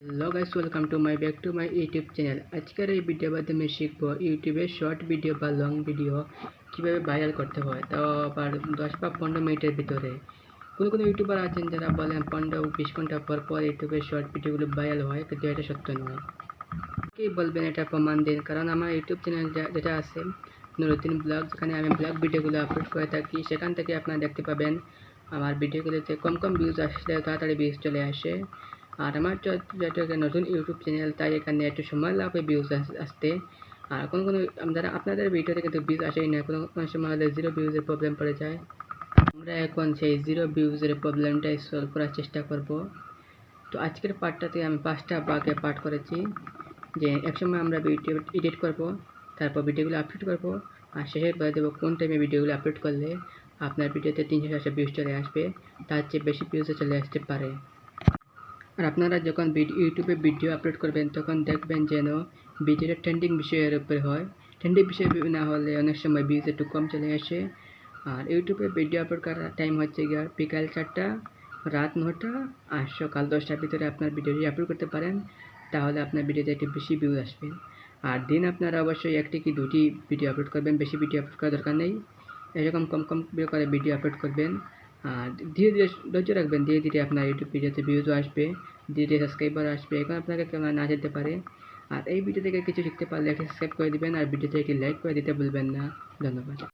Hello guys, welcome to my back to my YouTube channel. আজকের এই ভিডিওর মাধ্যমে শিখবো ইউটিউবে শর্ট ভিডিও বা লং ভিডিও কীভাবে ভাইরাল করতে হয়, তাও আবার 10 বা 15 মিনিটের ভিতরে। কোনো ইউটিউবার আছেন যারা বলেন 15-20 ঘন্টা পর পর ইউটিউবে শর্ট ভিডিওগুলো ভাইরাল হয়, কিন্তু এটা সত্য নয়। কে বলবেন এটা প্রমাণ দিন, কারণ আমার ইউটিউব চ্যানেল যেটা আছে নুরুদ্দিন ব্লগ, যেখানে আমি ব্লগ ভিডিওগুলো আপলোড করে থাকি, সেখান থেকে আপনারা দেখতে পাবেন আমার ভিডিওগুলোতে কম ভিউজ আসলে তাড়াতাড়ি ভিউজ চলে আসে। আর আমার যেটা নতুন ইউটিউব চ্যানেল, তাই এখানে একটু সময় লাগবে ভিউজ আসতে। আর কোনো যারা আপনাদের ভিডিওতে কিন্তু ভিউজ আসেই না, কোনো সময় হলে 0 ভিউজের প্রবলেম পড়ে যায়। আমরা এখন সেই 0 ভিউজের প্রবলেমটাই সলভ করার চেষ্টা করব। তো আজকের পার্টটাতে আমি 5টা ভাগে পার্ট করেছি, যে একসময় আমরা ভিডিও এডিট করব, তারপর ভিডিওগুলো আপলোড করব, আর শেষে বলে দেবো কোন টাইমে ভিডিওগুলো আপলোড করলে আপনার ভিডিওতে 300 ভিউজ চলে আসবে, তার চেয়ে বেশি ভিউজে চলে আসতে পারে। আর আপনারা যখন ইউটিউবে ভিডিও আপলোড করবেন, তখন দেখবেন যেন ভিডিওটা ট্রেন্ডিং বিষয়ের উপরে হয়। ট্রেন্ডিং বিষয় না হলে অনেক সময় ভিউজ একটু কম চলে আসে। আর ইউটিউবে ভিডিও আপলোড করার টাইম হচ্ছে গিয়ে বিকাল 4টা, রাত 9টা আর সকাল 10টার ভিতরে আপনার ভিডিওটি আপলোড করতে পারেন, তাহলে আপনার ভিডিওতে একটু বেশি ভিউজ আসবে। আর দিন আপনারা অবশ্যই 1টি কি 2টি ভিডিও আপলোড করবেন, বেশি ভিডিও আপলোড করার দরকার নেই। এরকম কম করে ভিডিও আপলোড করবেন। আর ধীরে ধৈর্য রাখবেন, ধীরে ধীরে আপনার ইউটিউব ভিডিওতে ভিউজও আসবে, ধীরে ধীরে সাবস্ক্রাইবার আসবে। এখন আপনাকে কেমন না যেতে পারে। আর এই ভিডিও থেকে কিছু শিখতে পারলে একটা সাবস্ক্রাইব করে দিবেন, আর ভিডিওতে একটি লাইক করে দিতে ভুলবেন না। ধন্যবাদ।